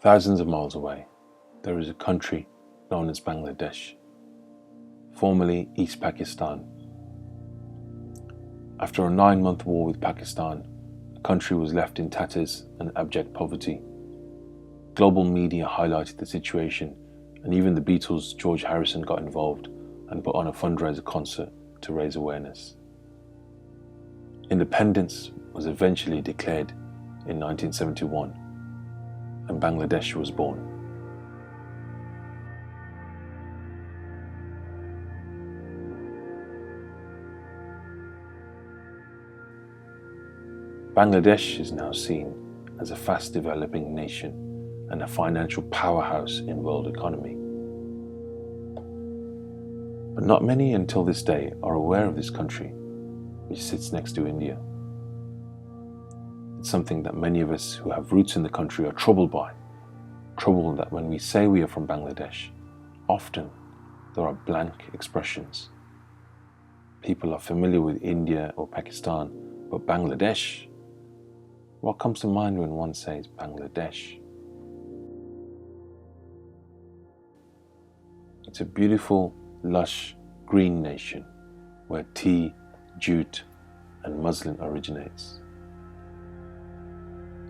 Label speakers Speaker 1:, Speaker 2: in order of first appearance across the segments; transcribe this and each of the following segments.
Speaker 1: Thousands of miles away, there is a country known as Bangladesh, formerly East Pakistan. After a 9-month war with Pakistan, the country was left in tatters and abject poverty. Global media highlighted the situation, and even the Beatles' George Harrison got involved and put on a fundraiser concert to raise awareness. Independence was eventually declared in 1971, and Bangladesh was born. Bangladesh is now seen as a fast developing nation and a financial powerhouse in world economy. But not many until this day are aware of this country, which sits next to India. It's something that many of us who have roots in the country are troubled by. Troubled that when we say we are from Bangladesh, often there are blank expressions. People are familiar with India or Pakistan, but Bangladesh? What comes to mind when one says Bangladesh? It's a beautiful, lush, green nation where tea, jute, and muslin originates.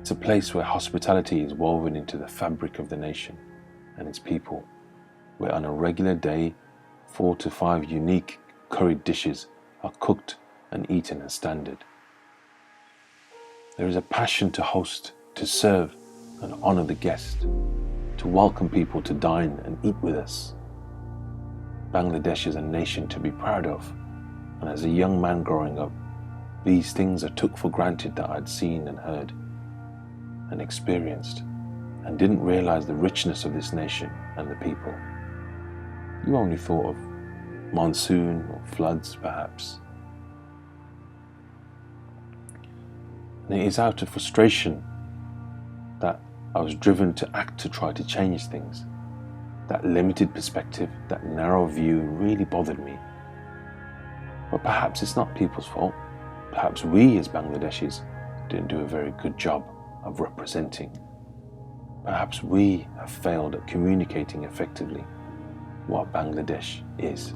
Speaker 1: It's a place where hospitality is woven into the fabric of the nation and its people, where on a regular day, 4 to 5 unique curried dishes are cooked and eaten as standard. There is a passion to host, to serve and honor the guest, to welcome people to dine and eat with us. Bangladesh is a nation to be proud of, and as a young man growing up, these things I took for granted that I'd seen and heard and experienced, and didn't realize the richness of this nation and the people. You only thought of monsoon or floods, perhaps. And it is out of frustration that I was driven to act to try to change things. That limited perspective, that narrow view really bothered me. But perhaps it's not people's fault. Perhaps we as Bangladeshis didn't do a very good job of representing. Perhaps we have failed at communicating effectively what Bangladesh is.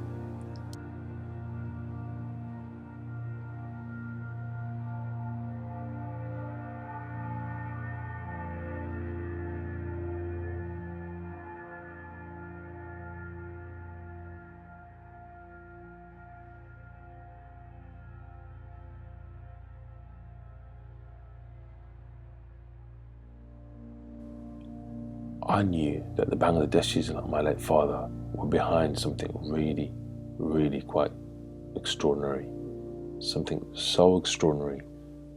Speaker 1: I knew that the Bangladeshis, like my late father, were behind something really quite extraordinary. Something so extraordinary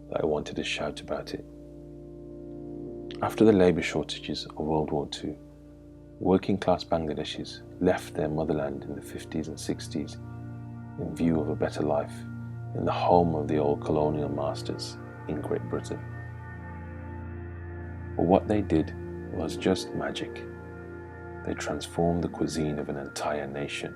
Speaker 1: that I wanted to shout about it. After the labour shortages of World War II, working class Bangladeshis left their motherland in the 50s and 60s in view of a better life in the home of the old colonial masters in Great Britain. But what they did was just magic. They transformed the cuisine of an entire nation.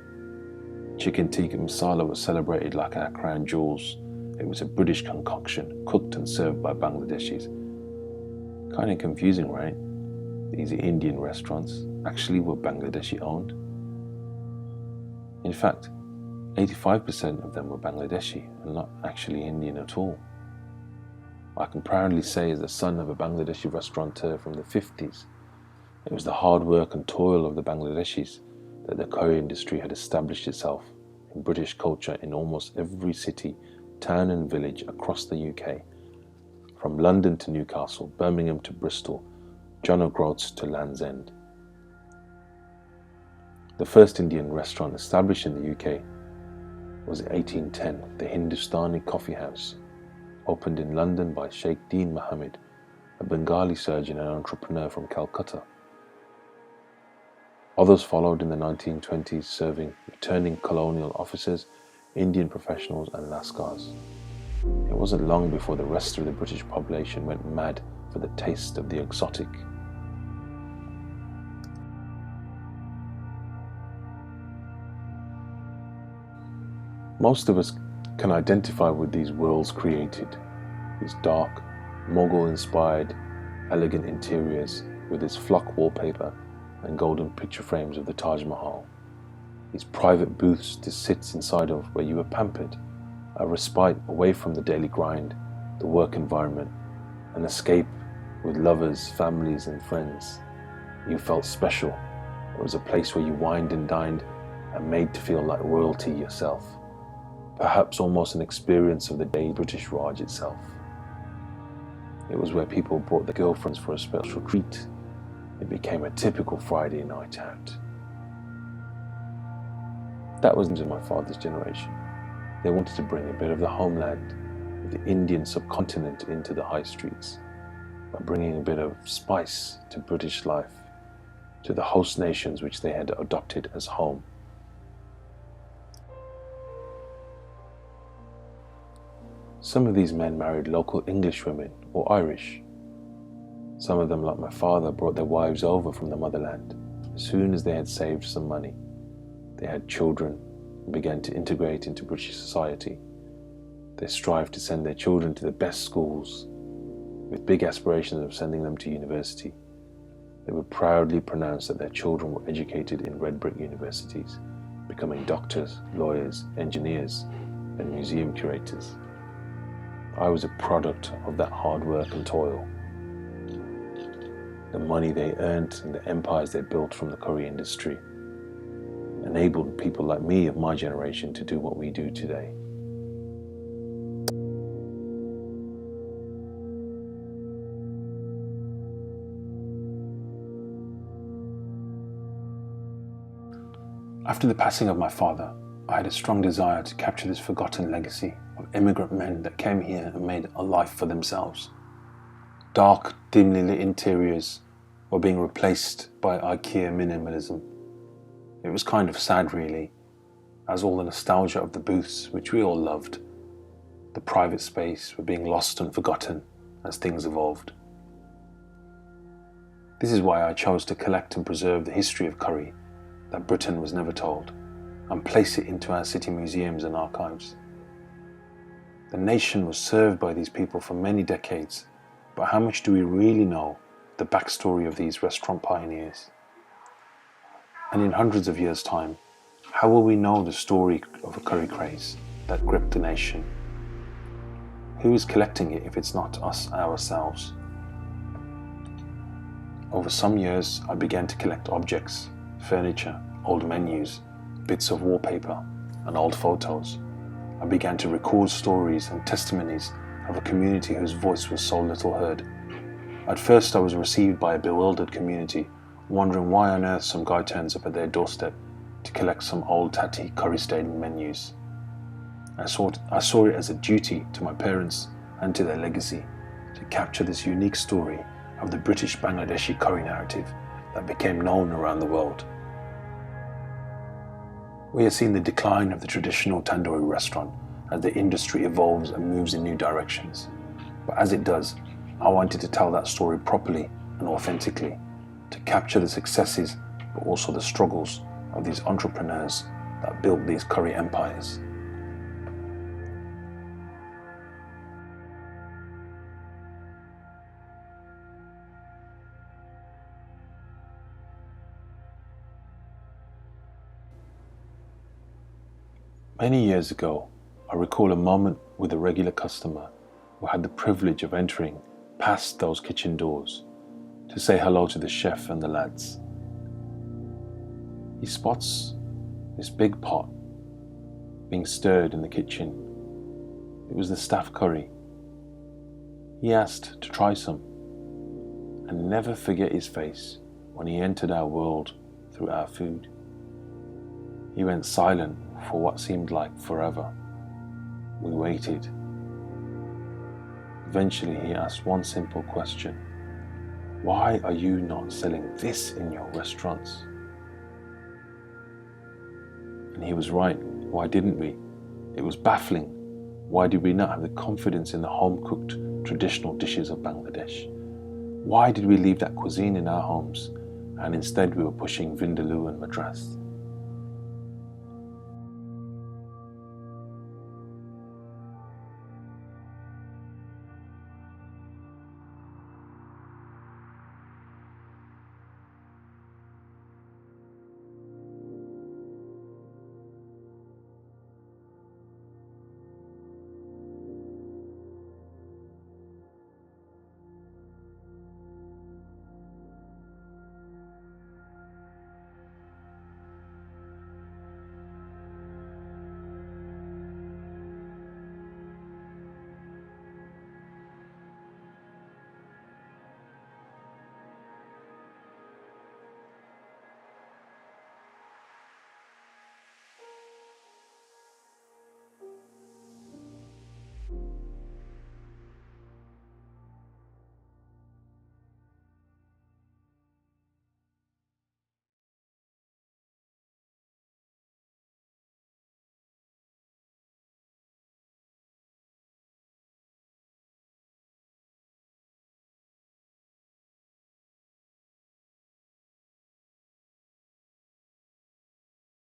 Speaker 1: Chicken tikka masala was celebrated like our crown jewels. It was a British concoction, cooked and served by Bangladeshis. Kind of confusing, right? These Indian restaurants actually were Bangladeshi owned. In fact, 85% of them were Bangladeshi and not actually Indian at all. I can proudly say, as the son of a Bangladeshi restaurateur from the 50s, it was the hard work and toil of the Bangladeshis that the curry industry had established itself in British culture in almost every city, town and village across the UK, from London to Newcastle, Birmingham to Bristol, John O'Groats to Land's End. The first Indian restaurant established in the UK was in 1810, the Hindustani Coffee House, opened in London by Sheikh Deen Mohammed, a Bengali surgeon and entrepreneur from Calcutta. Others followed in the 1920s, serving returning colonial officers, Indian professionals and Lascars. It wasn't long before the rest of the British population went mad for the taste of the exotic. Most of us can identify with these worlds created, these dark, Mughal-inspired, elegant interiors, with its flock wallpaper and golden picture frames of the Taj Mahal. These private booths to sit inside of where you were pampered, a respite away from the daily grind, the work environment, an escape with lovers, families and friends. You felt special. It was a place where you wined and dined and made to feel like royalty yourself. Perhaps almost an experience of the day British Raj itself. It was where people brought their girlfriends for a special treat. It became a typical Friday night out. That was my father's generation. They wanted to bring a bit of the homeland, the Indian subcontinent, into the high streets by bringing a bit of spice to British life, to the host nations which they had adopted as home. Some of these men married local English women or Irish. Some of them, like my father, brought their wives over from the motherland as soon as they had saved some money. They had children and began to integrate into British society. They strived to send their children to the best schools, with big aspirations of sending them to university. They would proudly pronounce that their children were educated in red brick universities, becoming doctors, lawyers, engineers, and museum curators. I was a product of that hard work and toil. The money they earned and the empires they built from the curry industry enabled people like me of my generation to do what we do today. After the passing of my father, I had a strong desire to capture this forgotten legacy of immigrant men that came here and made a life for themselves. Dark, dimly lit interiors were being replaced by IKEA minimalism. It was kind of sad, really, as all the nostalgia of the booths, which we all loved, the private space, were being lost and forgotten as things evolved. This is why I chose to collect and preserve the history of curry that Britain was never told, and place it into our city museums and archives. The nation was served by these people for many decades, but how much do we really know the backstory of these restaurant pioneers? And in hundreds of years' time, how will we know the story of a curry craze that gripped the nation? Who is collecting it if it's not us ourselves? Over some years, I began to collect objects, furniture, old menus, bits of wallpaper, and old photos. I began to record stories and testimonies of a community whose voice was so little heard. At first, I was received by a bewildered community, wondering why on earth some guy turns up at their doorstep to collect some old tatty curry-stained menus. I saw it as a duty to my parents and to their legacy to capture this unique story of the British Bangladeshi curry narrative that became known around the world. We have seen the decline of the traditional tandoori restaurant as the industry evolves and moves in new directions. But as it does, I wanted to tell that story properly and authentically, to capture the successes but also the struggles of these entrepreneurs that built these curry empires. Many years ago, I recall a moment with a regular customer who had the privilege of entering past those kitchen doors to say hello to the chef and the lads. He spots this big pot being stirred in the kitchen. It was the staff curry. He asked to try some, and never forget his face when he entered our world through our food. He went silent for what seemed like forever. We waited. Eventually he asked one simple question: why are you not selling this in your restaurants? And he was right. Why didn't we? It was baffling. Why did we not have the confidence in the home-cooked traditional dishes of Bangladesh? Why did we leave that cuisine in our homes and instead we were pushing Vindaloo and Madras?